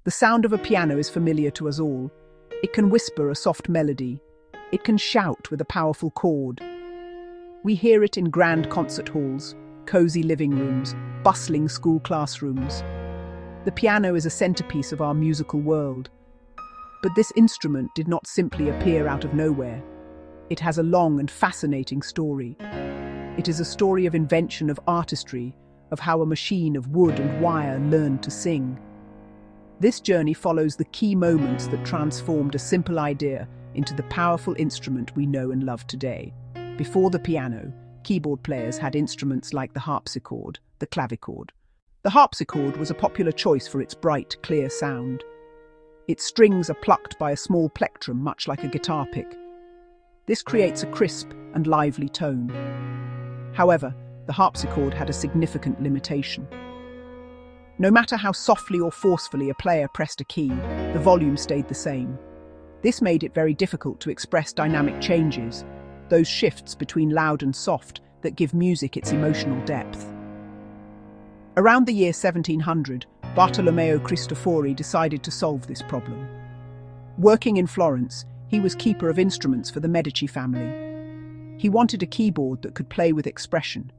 The sound of a piano is familiar to us all. It can whisper a soft melody. It can shout with a powerful chord. We hear it in grand concert halls, cozy living rooms, bustling school classrooms. The piano is a centerpiece of our musical world. But this instrument did not simply appear out of nowhere. It has a long and fascinating story. It is a story of invention, of artistry, of how a machine of wood and wire learned to sing. This journey follows the key moments that transformed a simple idea into the powerful instrument we know and love today. Before the piano, keyboard players had instruments like the harpsichord, the clavichord. The harpsichord was a popular choice for its bright, clear sound. Its strings are plucked by a small plectrum, much like a guitar pick. This creates a crisp and lively tone. However, the harpsichord had a significant limitation. No matter how softly or forcefully a player pressed a key, the volume stayed the same. This made it very difficult to express dynamic changes, those shifts between loud and soft that give music its emotional depth. Around the year 1700, Bartolomeo Cristofori decided to solve this problem. Working in Florence, he was keeper of instruments for the Medici family. He wanted a keyboard that could play with expression.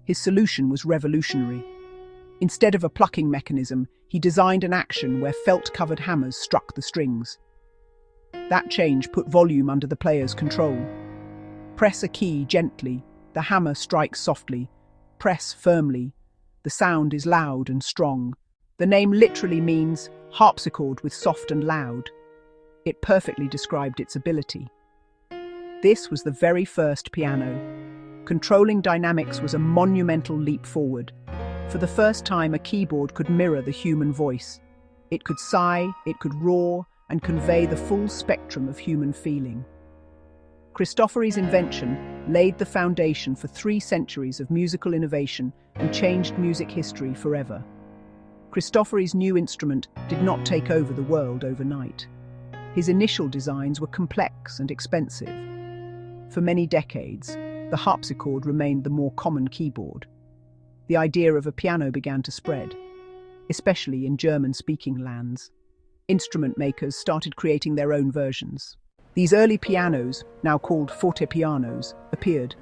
His solution was revolutionary. Instead of a plucking mechanism, he designed an action where felt-covered hammers struck the strings. That change put volume under the player's control. Press a key gently, the hammer strikes softly. Press firmly, the sound is loud and strong. The name literally means harpsichord with soft and loud. It perfectly described its ability. This was the very first piano. Controlling dynamics was a monumental leap forward. For the first time, a keyboard could mirror the human voice. It could sigh, it could roar, and convey the full spectrum of human feeling. Cristofori's invention laid the foundation for 3 centuries of musical innovation and changed music history forever. Cristofori's new instrument did not take over the world overnight. His initial designs were complex and expensive. For many decades, the harpsichord remained the more common keyboard. The idea of a piano began to spread, especially in German-speaking lands. Instrument makers started creating their own versions. These early pianos, now called fortepianos, appeared.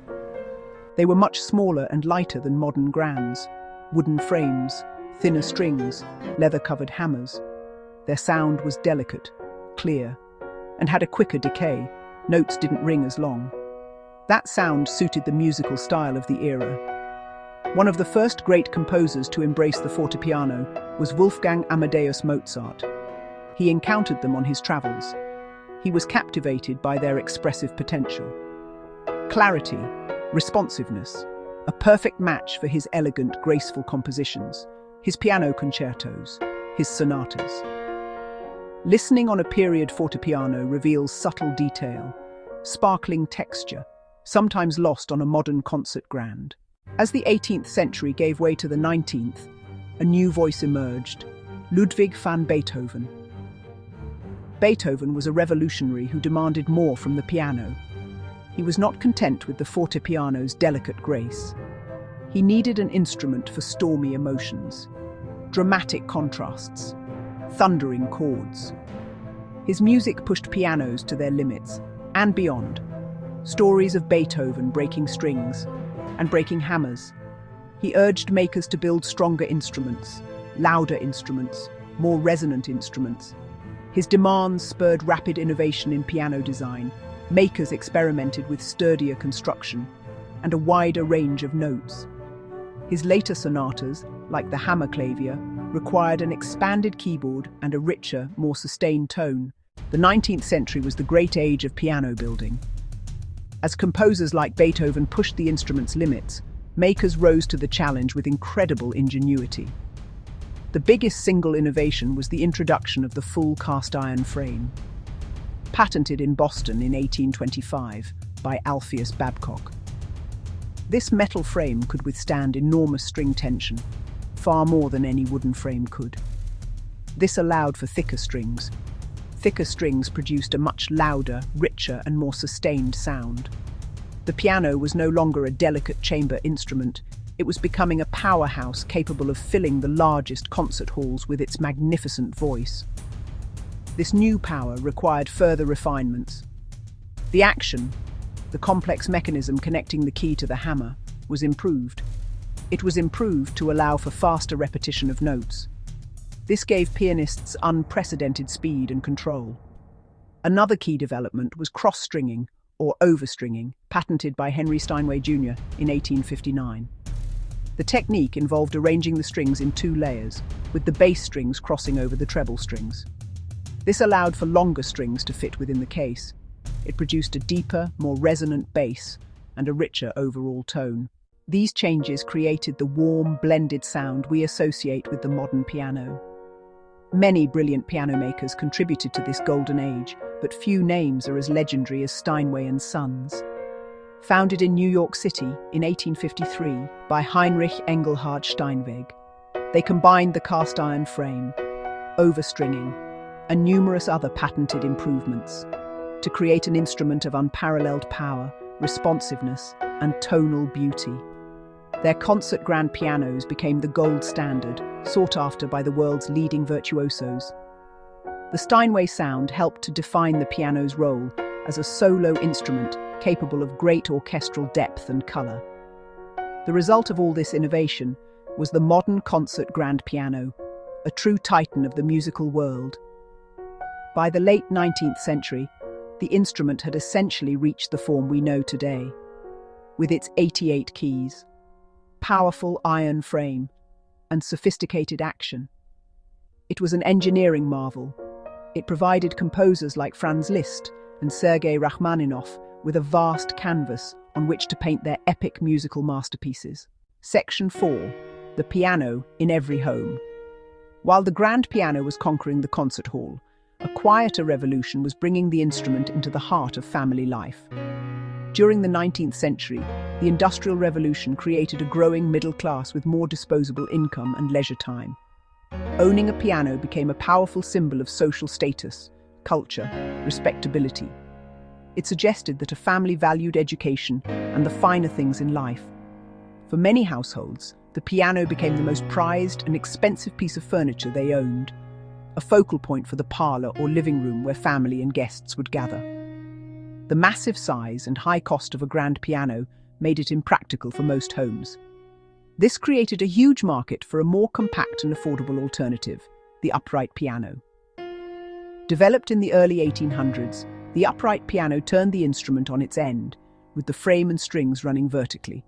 They were much smaller and lighter than modern grands. Wooden frames, thinner strings, leather-covered hammers. Their sound was delicate, clear, and had a quicker decay. Notes didn't ring as long. That sound suited the musical style of the era. One of the first great composers to embrace the fortepiano was Wolfgang Amadeus Mozart. He encountered them on his travels. He was captivated by their expressive potential. Clarity, responsiveness, a perfect match for his elegant, graceful compositions, his piano concertos, his sonatas. Listening on a period fortepiano reveals subtle detail, sparkling texture, sometimes lost on a modern concert grand. As the 18th century gave way to the 19th, a new voice emerged, Ludwig van Beethoven. Beethoven was a revolutionary who demanded more from the piano. He was not content with the fortepiano's delicate grace. He needed an instrument for stormy emotions, dramatic contrasts, thundering chords. His music pushed pianos to their limits and beyond. Stories of Beethoven breaking strings and breaking hammers. He urged makers to build stronger instruments, louder instruments, more resonant instruments. His demands spurred rapid innovation in piano design. Makers experimented with sturdier construction and a wider range of notes. His later sonatas, like the Hammerklavier, required an expanded keyboard and a richer, more sustained tone. The 19th century was the great age of piano building. As composers like Beethoven pushed the instrument's limits, makers rose to the challenge with incredible ingenuity. The biggest single innovation was the introduction of the full cast-iron frame. Patented in Boston in 1825 by Alpheus Babcock. This metal frame could withstand enormous string tension, far more than any wooden frame could. This allowed for thicker strings. Thicker strings produced a much louder, richer, and more sustained sound. The piano was no longer a delicate chamber instrument, It was becoming a powerhouse capable of filling the largest concert halls with its magnificent voice. This new power required further refinements. The action, the complex mechanism connecting the key to the hammer, was improved. It was improved to allow for faster repetition of notes. This gave pianists unprecedented speed and control. Another key development was cross-stringing, or overstringing, patented by Henry Steinway Jr. in 1859. The technique involved arranging the strings in two layers, with the bass strings crossing over the treble strings. This allowed for longer strings to fit within the case. It produced a deeper, more resonant bass and a richer overall tone. These changes created the warm, blended sound we associate with the modern piano. Many brilliant piano makers contributed to this golden age, but few names are as legendary as Steinway and Sons. Founded in New York City in 1853 by Heinrich Engelhard Steinweg, they combined the cast-iron frame, overstringing, and numerous other patented improvements to create an instrument of unparalleled power, responsiveness, and tonal beauty. Their concert grand pianos became the gold standard, sought after by the world's leading virtuosos. The Steinway sound helped to define the piano's role as a solo instrument capable of great orchestral depth and color. The result of all this innovation was the modern concert grand piano, a true titan of the musical world. By the late 19th century, the instrument had essentially reached the form we know today, with its 88 keys, powerful iron frame, and sophisticated action. It was an engineering marvel. It provided composers like Franz Liszt and Sergei Rachmaninoff with a vast canvas on which to paint their epic musical masterpieces. Section 4. The piano in every home. While the grand piano was conquering the concert hall, a quieter revolution was bringing the instrument into the heart of family life. During the 19th century, the Industrial Revolution created a growing middle class with more disposable income and leisure time. Owning a piano became a powerful symbol of social status, culture, respectability. It suggested that a family valued education and the finer things in life. For many households, the piano became the most prized and expensive piece of furniture they owned, a focal point for the parlor or living room where family and guests would gather. The massive size and high cost of a grand piano made it impractical for most homes. This created a huge market for a more compact and affordable alternative, the upright piano. Developed in the early 1800s, the upright piano turned the instrument on its end, with the frame and strings running vertically.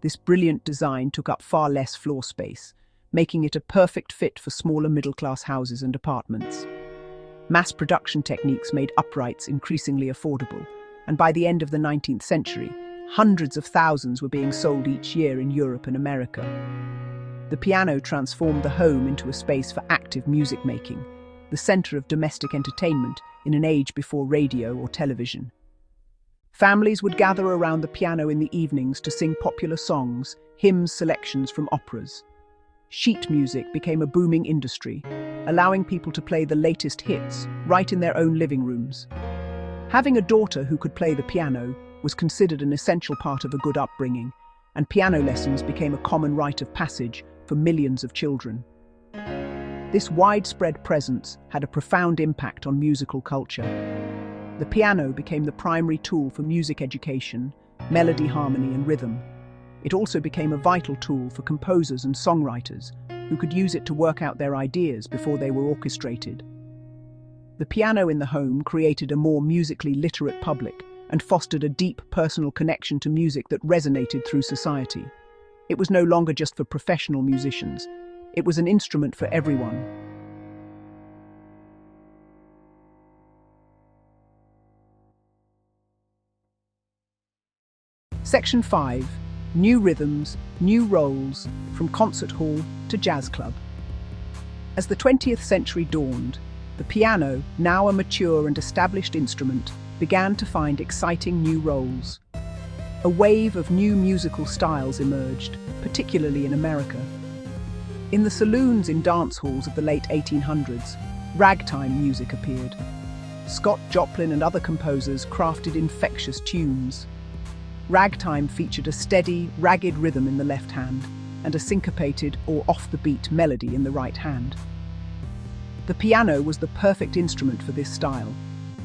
This brilliant design took up far less floor space, making it a perfect fit for smaller middle-class houses and apartments. Mass production techniques made uprights increasingly affordable, and by the end of the 19th century, hundreds of thousands were being sold each year in Europe and America. The piano transformed the home into a space for active music making, the center of domestic entertainment in an age before radio or television. Families would gather around the piano in the evenings to sing popular songs, hymns, selections from operas. Sheet music became a booming industry, allowing people to play the latest hits right in their own living rooms. Having a daughter who could play the piano was considered an essential part of a good upbringing, and piano lessons became a common rite of passage for millions of children. This widespread presence had a profound impact on musical culture. The piano became the primary tool for music education, melody, harmony, and rhythm. It also became a vital tool for composers and songwriters who could use it to work out their ideas before they were orchestrated. The piano in the home created a more musically literate public and fostered a deep personal connection to music that resonated through society. It was no longer just for professional musicians. It was an instrument for everyone. Section 5. New rhythms, new roles, from concert hall to jazz club. As the 20th century dawned, the piano, now a mature and established instrument, began to find exciting new roles. A wave of new musical styles emerged, particularly in America. In the saloons in dance halls of the late 1800s, ragtime music appeared. Scott Joplin and other composers crafted infectious tunes. Ragtime featured a steady, ragged rhythm in the left hand and a syncopated or off-the-beat melody in the right hand. The piano was the perfect instrument for this style,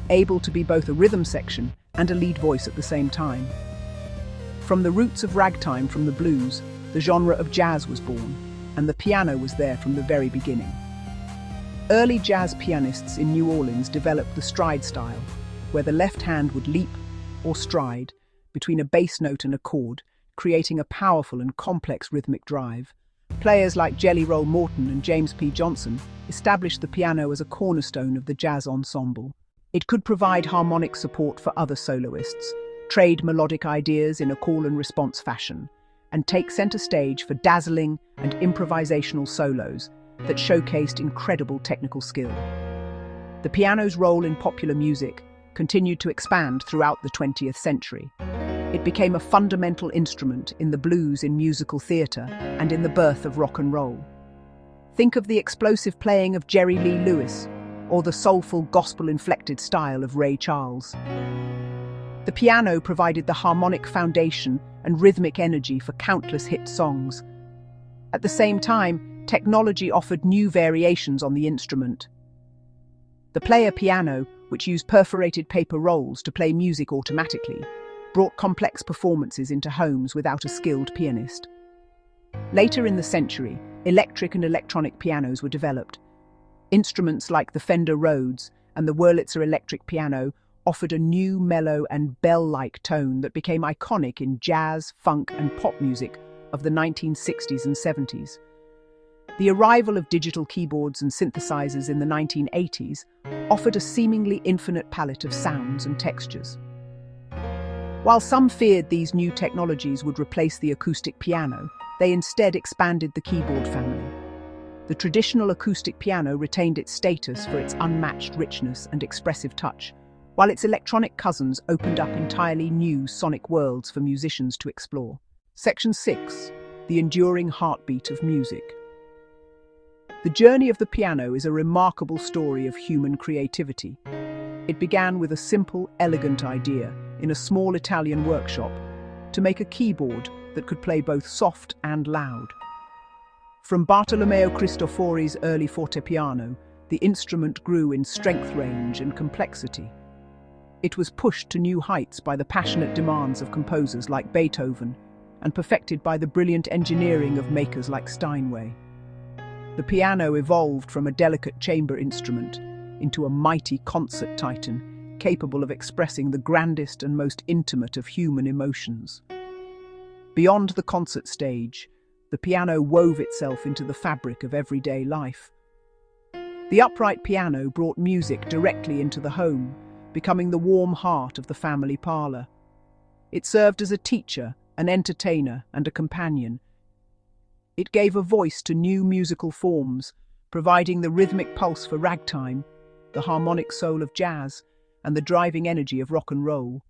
able to be both a rhythm section and a lead voice at the same time. From the roots of ragtime from the blues, the genre of jazz was born, and the piano was there from the very beginning. Early jazz pianists in New Orleans developed the stride style, where the left hand would leap or stride between a bass note and a chord, creating a powerful and complex rhythmic drive. Players like Jelly Roll Morton and James P. Johnson established the piano as a cornerstone of the jazz ensemble. It could provide harmonic support for other soloists, trade melodic ideas in a call and response fashion, and take center stage for dazzling and improvisational solos that showcased incredible technical skill. The piano's role in popular music continued to expand throughout the 20th century. It became a fundamental instrument in the blues in musical theatre and in the birth of rock and roll. Think of the explosive playing of Jerry Lee Lewis or the soulful gospel-inflected style of Ray Charles. The piano provided the harmonic foundation and rhythmic energy for countless hit songs. At the same time, technology offered new variations on the instrument. The player piano, which used perforated paper rolls to play music automatically, brought complex performances into homes without a skilled pianist. Later in the century, electric and electronic pianos were developed. Instruments like the Fender Rhodes and the Wurlitzer electric piano offered a new, mellow and bell-like tone that became iconic in jazz, funk and pop music of the 1960s and 70s. The arrival of digital keyboards and synthesizers in the 1980s offered a seemingly infinite palette of sounds and textures. While some feared these new technologies would replace the acoustic piano, they instead expanded the keyboard family. The traditional acoustic piano retained its status for its unmatched richness and expressive touch, while its electronic cousins opened up entirely new sonic worlds for musicians to explore. Section 6. The enduring heartbeat of music. The journey of the piano is a remarkable story of human creativity. It began with a simple, elegant idea in a small Italian workshop to make a keyboard that could play both soft and loud. From Bartolomeo Cristofori's early fortepiano, the instrument grew in strength, range, and complexity. It was pushed to new heights by the passionate demands of composers like Beethoven and perfected by the brilliant engineering of makers like Steinway. The piano evolved from a delicate chamber instrument into a mighty concert titan, capable of expressing the grandest and most intimate of human emotions. Beyond the concert stage, the piano wove itself into the fabric of everyday life. The upright piano brought music directly into the home, becoming the warm heart of the family parlor. It served as a teacher, an entertainer, and a companion. It gave a voice to new musical forms, providing the rhythmic pulse for ragtime, the harmonic soul of jazz, and the driving energy of rock and roll.